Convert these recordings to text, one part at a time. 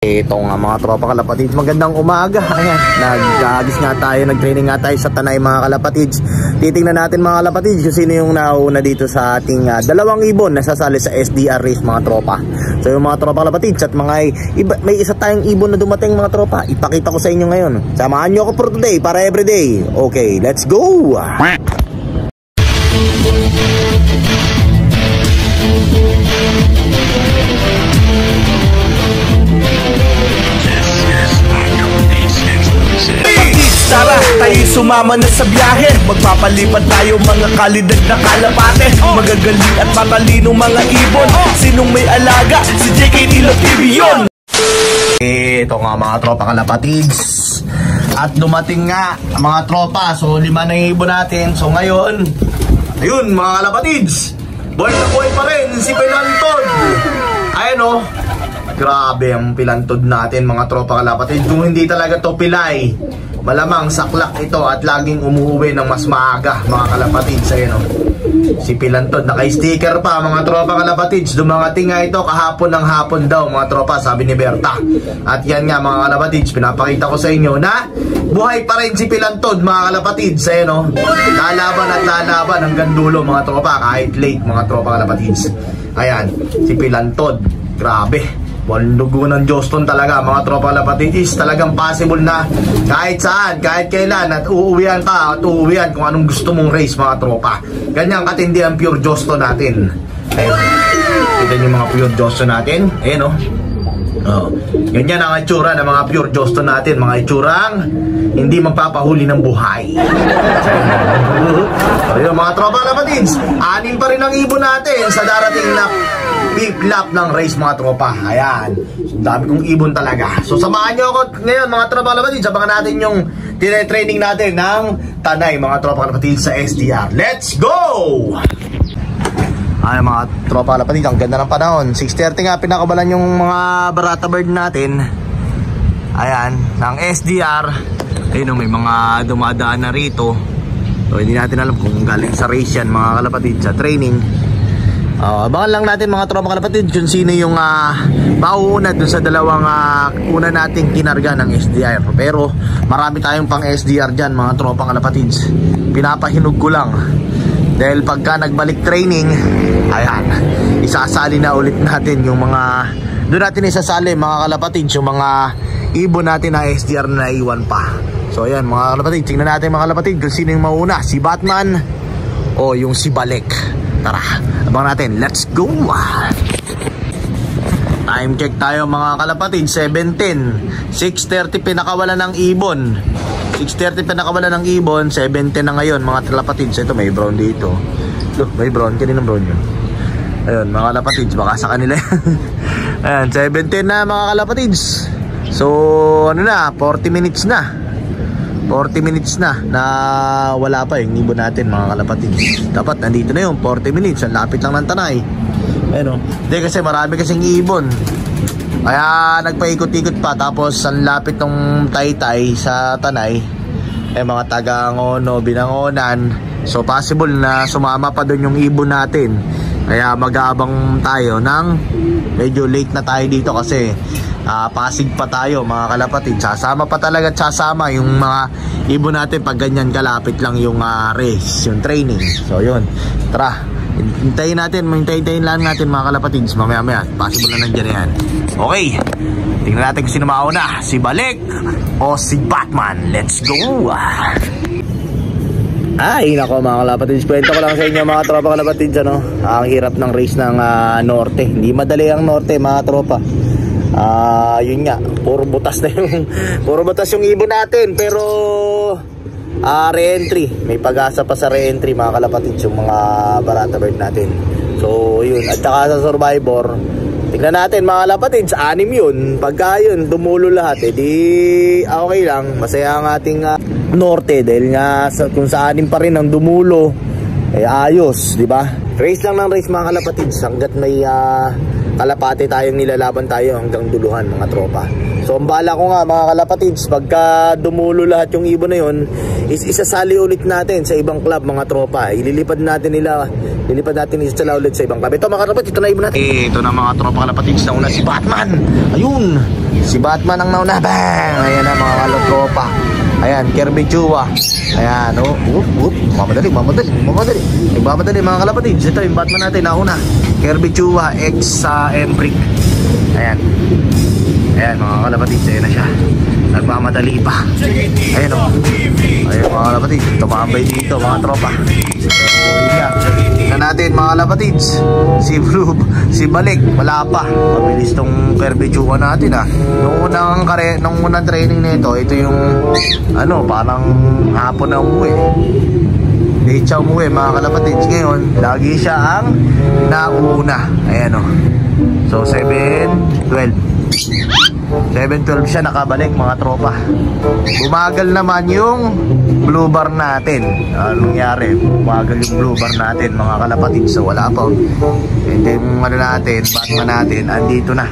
Ito nga mga tropa kalapatids, magandang umaga. Ayan, nag-agis nga tayo, nag-training nga tayo sa Tanay mga kalapatids. Titingnan natin mga kalapatids kung sino yung nauna dito sa ating dalawang ibon na sasali sa SDR race mga tropa. So yung mga tropa kalapatids at mga may isa tayong ibon na dumating mga tropa, ipakita ko sa inyo ngayon. Samahan nyo ako for today para everyday. Okay, let's go! Tara, tayo sumama na sa biyahe. Magpapalipad tayo mga kalidad na kalapate. Magagaling at matalino mga ibon. Sinong may alaga? Si JK Dilo TV yun. Ito nga mga tropa kalapatids, at dumating nga mga tropa. So 5 na yung ibon natin. So ngayon, ayun mga kalapatids, boy na boy pa rin si Pilantod. Ayun o, grabe ang Pilantod natin mga tropa kalapatids. Kung hindi talaga to pilay, malamang saklak ito at laging umuwi ng mas maaga mga kalapatids. Ayun o, si Pilantod, naka-sticker pa mga tropa kalapatids. Dumangating nga ito kahapon ng hapon daw mga tropa, sabi ni Berta. At yan nga mga kalapatids, pinapakita ko sa inyo na buhay pa rin si Pilantod mga kalapatids. Ayun o, lalaban at lalaban hanggang dulo mga tropa, kahit late mga tropa kalapatids. Ayan, si Pilantod, grabe, dugo ng Joston talaga mga tropa kalapatids. Talagang possible na kahit saan, kahit kailan, at uuwian ka at uuwian kung anong gusto mong race mga tropa. Ganyan katindi ang pure Joston natin. Ayun, kita nyo mga pure Joston natin. Ayun o, ganyan ang itsura ng mga pure Joston natin. Mga itsurang hindi magpapahuli ng buhay. Ayun mga tropa kalapatids, 6 pa rin ang ibon natin sa darating na big lap ng race mga tropa. Ayan, dami kong ibon talaga. So samahan nyo ako ngayon mga tropa kalapatids. Abangan natin yung tine-training natin ng Tanay mga tropa kalapatids sa SDR. Let's go! Ay mga tropa kalapatids, ang ganda ng panahon. 6:30 nga pinakabalan yung mga barata bird natin. Ayan, ng SDR. Ayun, may mga dumadaan na rito. So hindi natin alam kung galing sa race yan mga kalapatids, sa training. Abangan lang natin mga tropa kalapatids kung sino yung mauuna dun sa dalawang una nating kinarga ng SDR. Pero marami tayong pang SDR dyan mga tropa kalapatids. Pinapahinog ko lang dahil pagka nagbalik training, ayan, isasali na ulit natin yung mga, doon natin isasali mga kalapatids yung mga ibon natin na SDR na iwan pa. So ayan mga kalapatids, tingnan natin mga kalapatids kung sino yung mauna, si Batman o yung si Balek. Tara, abangan natin. Let's go! Time check tayo mga kalapatids, 7:10. 6:30 pinakawala ng ibon. 6:30 pinakawala ng ibon, 7:10 na ngayon mga kalapatids. Ito may brown dito. Look, may brown. Kaninang brown yun? Ayun mga kalapatids, baka sa kanila. Ayan, 7:10 na mga kalapatids. So ano na, 40 minutes na. 40 minutes na wala pa yung ibon natin mga kalapatids. Dapat nandito na yung 40 minutes. Ang lapit lang ng Tanay. Ayun o. Hindi kasi marami kasing ibon. Kaya nagpaikot-ikot pa. Tapos ang lapit ng Taytay sa Tanay, mga taga-Angono, Binangonan. So possible na sumama pa doon yung ibon natin. Kaya mag-aabang tayo ng medyo late na tayo dito kasi Pasig pa tayo mga kalapatids. Sasama pa talaga at sasama yung mga ibon natin pag ganyan kalapit lang yung race, yung training. So yun, tara, hintayin lang natin mga kalapatids. Mamaya possible na nandiyan yan. Okay, tingnan natin kung sino mauna, si Balek o si Batman. Let's go! Ay nako mga kalapatids, kwento ko lang sa inyo mga tropa kalapatids, ano, ang hirap ng race ng norte. Hindi madali ang norte mga tropa. Yun nga, puro butas yung ibon natin. Pero re-entry, may pag-asa pa sa re-entry mga kalapatids yung mga barata bird natin. So yun, at saka sa survivor, tignan natin mga kalapatids, 6 yun. Pagka yun, dumulo lahat, di okay lang. Masaya ang ating norte dahil nga kung sa 6 pa rin ang dumulo, ayos, di ba? Race lang ng race mga kalapatids hanggat may kalapate tayong nilalaban tayo hanggang duluhan mga tropa. So ang bala ko nga mga kalapatids, pagka dumulo lahat yung ibon na yun, isasali ulit natin sa ibang club mga tropa. Ililipad natin ulit sa ibang club. Ito mga kalapatids, ito na ibon natin. Ito na mga tropa kalapatids, na una si Batman. Ayun, Si Batman ang nauna. Bang! Ayan na mga kalotropa. Ayan, Kirby Chua. Ayan, mamadali mga kalapatids. Ito yung Batman natin nauna. Kirby Chua X sa Embrick. Ayan. Ayan mga kalapatids, ayan na siya. Nagmamadali pa. Ayan o. Ayan mga kalapatids, tumambay dito mga tropa. Na natin mga kalapatids. Si Balik, wala pa. Mabilis tong Kirby Chua natin ha. Nung unang training nito, ito yung parang hapon na umuwi. Late siya umuwi mga kalapatids. Ngayon, lagi siya ang nauna. Ayan o. So 7-12 siya nakabalik mga tropa. Bumagal naman yung blue bar natin. Anong nangyari? Bumagal yung blue bar natin mga kalapatids. So wala pa. Hindi yung Batman natin andito na.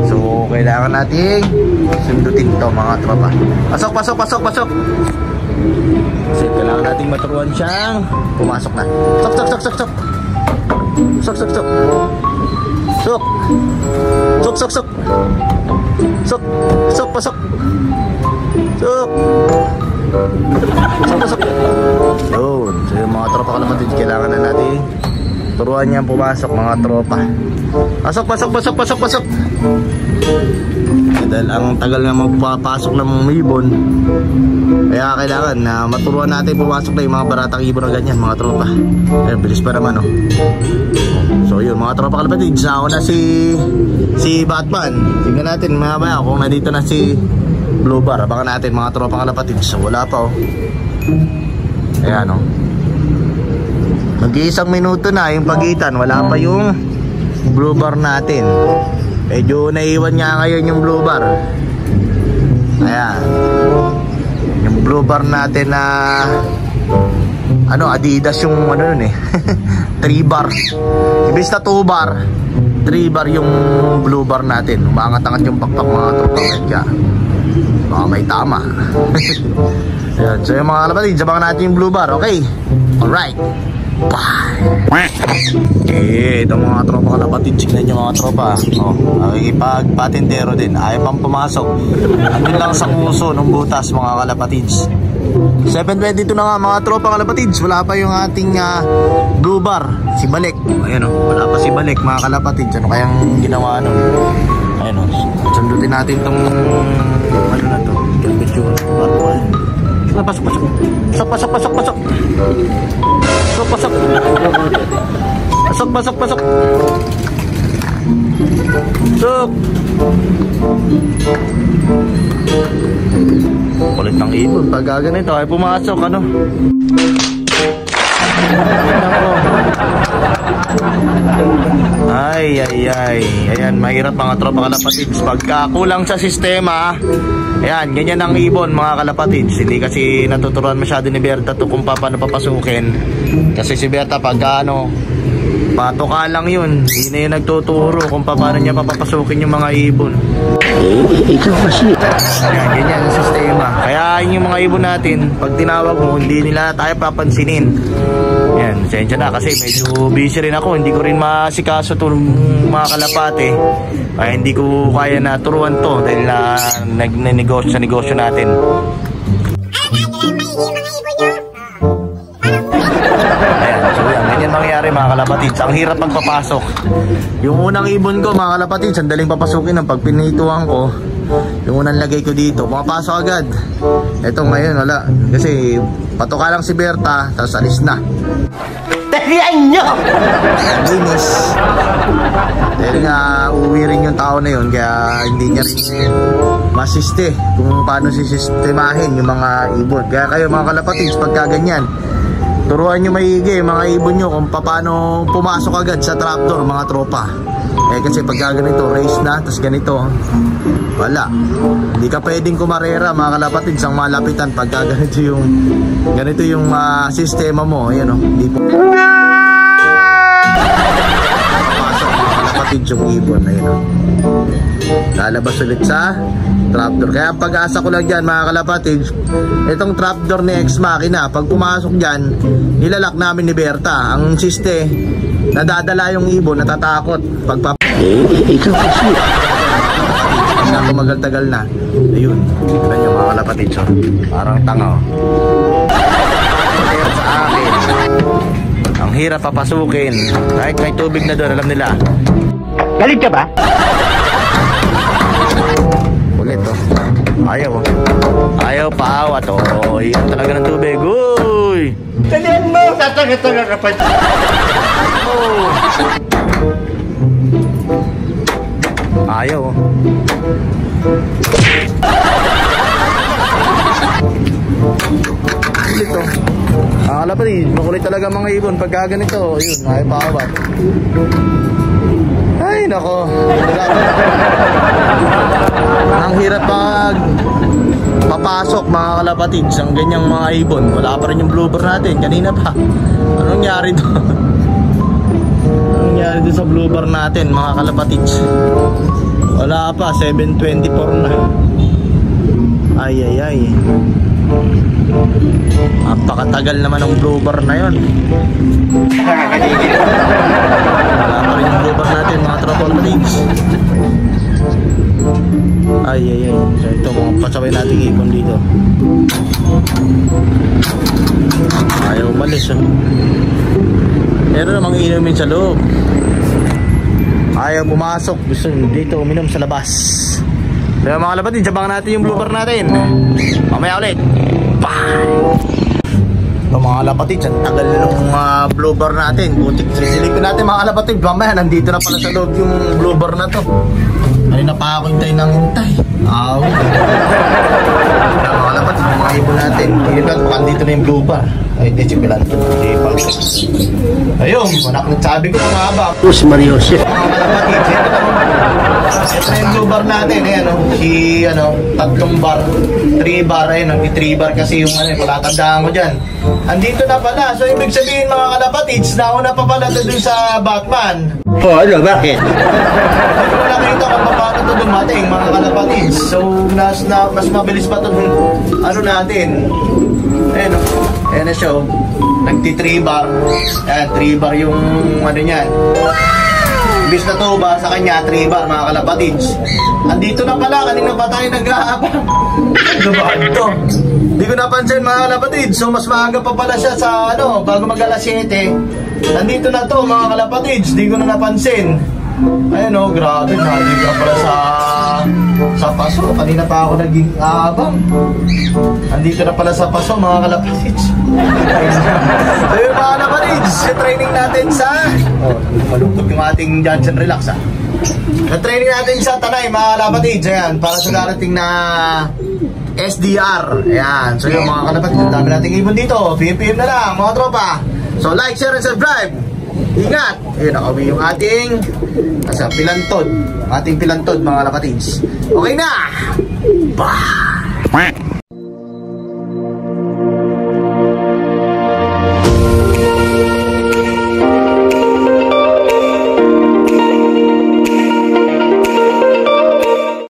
So kailangan nating sundutin to mga tropa. Pasok. Kasi kailangan nating maturuan siyang pumasok na. Sok. Pasok. Yun. So yung mga tropa kalapatid, kailangan na natin turuan niyang pumasok mga tropa. Pasok. Dahil ang tagal na magpapasok ng mga ibon, kaya kailangan na maturuan natin pumasok na yung mga baratang ibon na ganyan mga tropa. Ayan, bilis pa naman oh. So yun mga tropa kalapatid, sa una si Batman. Tingnan natin mamaya kung nandito na si Blue Bar. Abangan natin mga tropa kalapatid. So wala pa oh. Ayan oh. Mag-iisang minuto na yung pagitan, wala pa yung Blue Bar natin. Medyo naiwan nga ngayon yung Blue Bar. Ayan. Yung Blue Bar natin na Adidas yung nun eh 3 bar. Ibig na 2 bar, 3 bar yung Blue Bar natin. Umangat-angat yung pakpak mga tropa. Kaya baka may tama. Ayan. So yung mga kalapatid, sabangan natin yung Blue Bar. Okay, alright. Itong mga tropa kalapatid, tignan nyo mga tropa. Pagpatintero din, ayaw pang pumasok. Andun lang sa uso ng butas mga kalapatids. 7:22 na nga mga tropa kalapatids. Wala pa yung ating Blue Bar, si Balik. Ayan wala pa si Balik mga kalapatids. Ano kayang ginawa nun? Ayan sundutin natin tong na to, picture. Pasok. Sok. Kulit ng ibon pag ganito ay pumasok Ay. Ayan, mahirap mga tropa kalapatids pagka kulang sa sistema. Ayan, ganyan ang ibon mga kalapatids. Hindi kasi natuturuan masyado ni Berta to kung paano papasukin. Kasi si Berta pagka patoka lang yun. Hindi na yung nagtuturo kung paano niya papapasukin yung mga ibon. Ikaw kasi. Ayan, ganyan ang sistema. Kaya yung mga ibon natin, pag tinawag mo, hindi nila tayo papansinin. Ayan, sensya na kasi medyo busy rin ako. Hindi ko rin masikaso itong mga kalapate. Kaya hindi ko kaya na turuan to dahil nagnenegosyo sa negosyo natin. Ayan, so yan, ganyan mangyayari mga kalapatids. Ang hirap magpapasok. Yung unang ibon ko mga kalapatids, sandaling papasukin ng pagpinituan ko. Yung unang lagay ko dito, pumapasok agad. Ito ngayon wala. Kasi patoka lang si Berta, tapos alis na. Teriyan nyo! Linis. Dahil nga uwi rin yung tao na yun, kaya hindi niya rin masiste kung paano sisistemahin yung mga ibon. Kaya kayo mga kalapatids, pagka ganyan, turuan nyo maigi mga ibon nyo kung paano pumasok agad sa trapdoor mga tropa. Kasi pagka ganito, race na, tapos ganito, wala. Hindi ka pwedeng kumarera mga kalapatids ang malapitan pagka ganito yung sistema mo. Ayan hindi po pasok mga kalapatids yung ibon. Ayan lalabas ulit sa trapdoor. Kaya ang pag-asa ko lang dyan mga kalapatids, itong trapdoor ni Ex Machina, pag pumasok dyan, nilalak namin ni Berta. Ang siste, nadadala yung ibon, natatakot. Ikaw kasi. tumagal-tagal na. Ayun, tignan nyo mga kalapatids, oh. Parang tanga, oh. Kaya sa akin, ang hirap papasukin. Kahit may tubig na doon, alam nila. Galit ka ba? Ulit, oh. Ayaw, oh. Ayaw paawat, oh. Iyan talaga ng tubig. Uy! Talihan mo! Tataga-taga ka pa. Oh. Ayaw, oh. Ulit, oh. Kalapatid, makulit talaga mga ibon pagka ganito. Yun, ayaw paawat. Ay, nako. Ang hirap pag papasok mga kalapatids ang ganyang mga ibon. Wala pa rin yung blooper natin. Kanina pa. Anong nangyari doon? Anong nangyari doon sa blooper natin mga kalapatids? Wala pa. 7:24 na. Ay, ay, ay. Napakatagal naman ng blooper na yun. Wala pa rin yung blooper natin mga kalapatids. Ay, ay, ay. So ito, mga pasaway natin ipon dito. Ayaw umalis, oh. Pero namang inumin sa loob. Ayaw pumasok. Gusto dito uminom sa labas. Kaya mga kalapatids, abangan natin yung blooper natin. Mamaya ulit. Bye! So, mga kalapatids, ang tagal nung blooper natin. Butik sisilipin natin mga kalapatids. Mamaya, nandito na pala sa loob yung blooper na to. Ay, napa ako hintay ng hintay. Aw. Mga kalapatids, mga ibon natin. Ilan, baka dito na yung blooper. Ay, hindi, sipilan to. Ayun, anak nagsabi ko mga haba. Si Mario Jose. Mga kalapatids, ito na yung blooper natin. Ayan, si, 3 bar. 3 bar, ayun, 3 bar kasi yung, palatandaan ko dyan. Andito na pala. So, ibig sabihin mga kalapatids, nauna pa pala doon sa Batman. Oh, ano, bakit? Hindi ko nakita kung paano ito dumating mga kalapatids. So, mas mabilis pa ito natin. Ayan, ayan na siya. Nagti-3 bar. Ayan, 3 bar yung niyan. Imbis na 2 bar sa kanya, 3 bar mga kalapatids. Andito na pala, kanina pa tayo nag-aabang. Ano ba ito? Hindi ko napansin mga kalapatids. So, mas maaga pa pala siya sa bago mag-alas 7. Nandito na to mga kalapatids. Hindi ko na napansin. Ayun, grabe, nandito na pala sa paso. Kanina pa ako naging aabang. Nandito na pala sa paso mga kalapatids. So yun mga kalapatids, training natin sa malugtog yung ating Johnson Relax, ha. Na-training natin sa Tanay mga kalapatids. Ayan, para sa darating na SDR. Ayan, so yun mga kalapatids, ang dami nating ibon dito. PM na lang mga tropa. So like, share, and subscribe. Ingat! Ayun, nakawi yung ating pilantod. Ating pilantod mga kalapatids. Okay na! Bye!